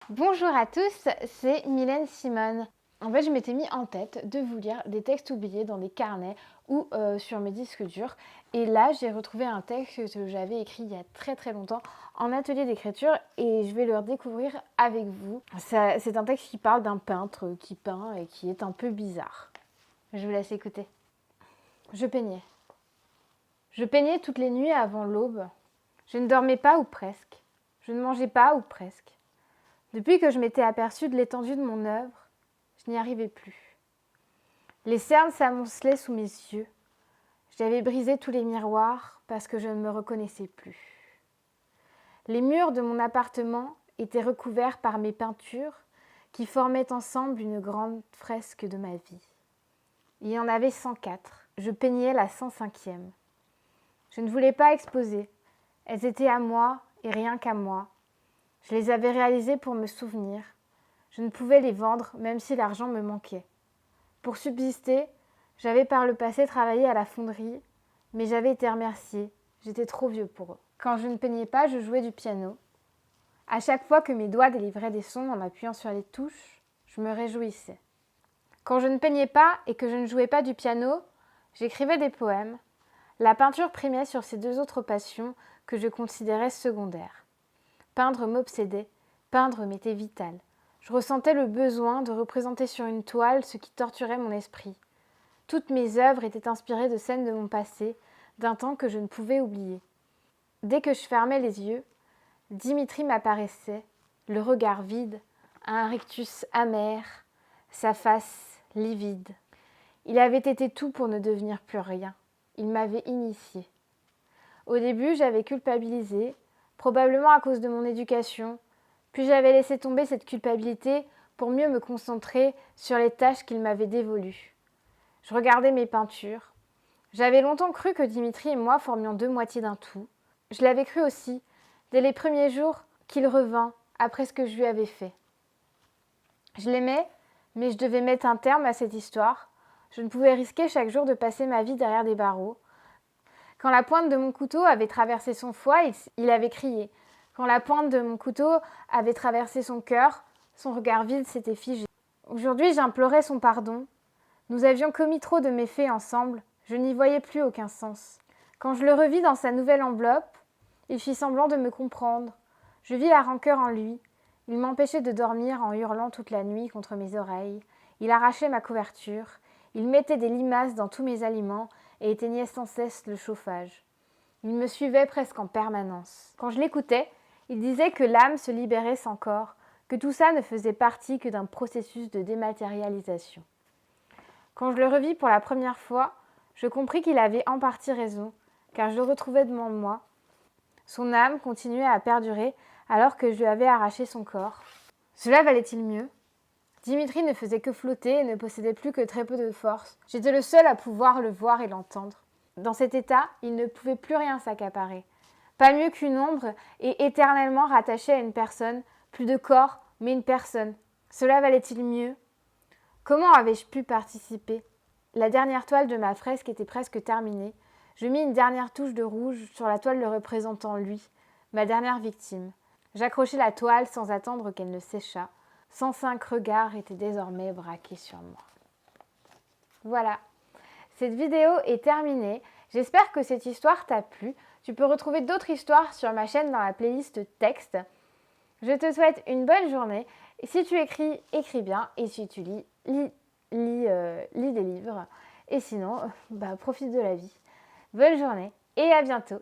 Bonjour à tous, c'est Mylène Simone. En fait, je m'étais mis en tête de vous lire des textes oubliés dans des carnets ou sur mes disques durs. Et là, j'ai retrouvé un texte que j'avais écrit il y a très longtemps en atelier d'écriture et je vais le redécouvrir avec vous. C'est un texte qui parle d'un peintre qui peint et qui est un peu bizarre. Je vous laisse écouter. Je peignais. Je peignais toutes les nuits avant l'aube. Je ne dormais pas ou presque. Je ne mangeais pas ou presque. Depuis que je m'étais aperçue de l'étendue de mon œuvre, je n'y arrivais plus. Les cernes s'amoncelaient sous mes yeux. J'avais brisé tous les miroirs parce que je ne me reconnaissais plus. Les murs de mon appartement étaient recouverts par mes peintures qui formaient ensemble une grande fresque de ma vie. Il y en avait 104. Je peignais la 105e. Je ne voulais pas exposer. Elles étaient à moi et rien qu'à moi. Je les avais réalisées pour me souvenir. Je ne pouvais les vendre même si l'argent me manquait. Pour subsister, j'avais par le passé travaillé à la fonderie, mais j'avais été remerciée. J'étais trop vieux pour eux. Quand je ne peignais pas, je jouais du piano. À chaque fois que mes doigts délivraient des sons en appuyant sur les touches, je me réjouissais. Quand je ne peignais pas et que je ne jouais pas du piano, j'écrivais des poèmes. La peinture primait sur ces deux autres passions que je considérais secondaires. Peindre m'obsédait, peindre m'était vital. Je ressentais le besoin de représenter sur une toile ce qui torturait mon esprit. Toutes mes œuvres étaient inspirées de scènes de mon passé, d'un temps que je ne pouvais oublier. Dès que je fermais les yeux, Dimitri m'apparaissait, le regard vide, un rictus amer, sa face livide. Il avait été tout pour ne devenir plus rien. Il m'avait initiée. Au début, j'avais culpabilisé, probablement à cause de mon éducation, puis j'avais laissé tomber cette culpabilité pour mieux me concentrer sur les tâches qu'il m'avait dévolues. Je regardais mes peintures. J'avais longtemps cru que Dimitri et moi formions deux moitiés d'un tout. Je l'avais cru aussi, dès les premiers jours qu'il revint après ce que je lui avais fait. Je l'aimais, mais je devais mettre un terme à cette histoire. Je ne pouvais risquer chaque jour de passer ma vie derrière des barreaux. Quand la pointe de mon couteau avait traversé son foie, il avait crié. Quand la pointe de mon couteau avait traversé son cœur, son regard vide s'était figé. Aujourd'hui, j'implorais son pardon. Nous avions commis trop de méfaits ensemble, je n'y voyais plus aucun sens. Quand je le revis dans sa nouvelle enveloppe, il fit semblant de me comprendre. Je vis la rancœur en lui. Il m'empêchait de dormir en hurlant toute la nuit contre mes oreilles. Il arrachait ma couverture. Il mettait des limaces dans tous mes aliments et éteignait sans cesse le chauffage. Il me suivait presque en permanence. Quand je l'écoutais, il disait que l'âme se libérait sans corps, que tout ça ne faisait partie que d'un processus de dématérialisation. Quand je le revis pour la première fois, je compris qu'il avait en partie raison, car je le retrouvais devant moi. Son âme continuait à perdurer alors que je lui avais arraché son corps. Cela valait-il mieux ? Dimitri ne faisait que flotter et ne possédait plus que très peu de force. J'étais le seul à pouvoir le voir et l'entendre. Dans cet état, il ne pouvait plus rien s'accaparer. Pas mieux qu'une ombre et éternellement rattachée à une personne, plus de corps, mais une personne. Cela valait-il mieux ? Comment avais-je pu participer ? La dernière toile de ma fresque était presque terminée. Je mis une dernière touche de rouge sur la toile le représentant lui, ma dernière victime. J'accrochai la toile sans attendre qu'elle ne séchât. 105 regards étaient désormais braqués sur moi. Voilà, cette vidéo est terminée. J'espère que cette histoire t'a plu. Tu peux retrouver d'autres histoires sur ma chaîne dans la playlist texte. Je te souhaite une bonne journée. Si tu écris, écris bien. Et si tu lis, lis des livres. Et sinon, profite de la vie. Bonne journée et à bientôt.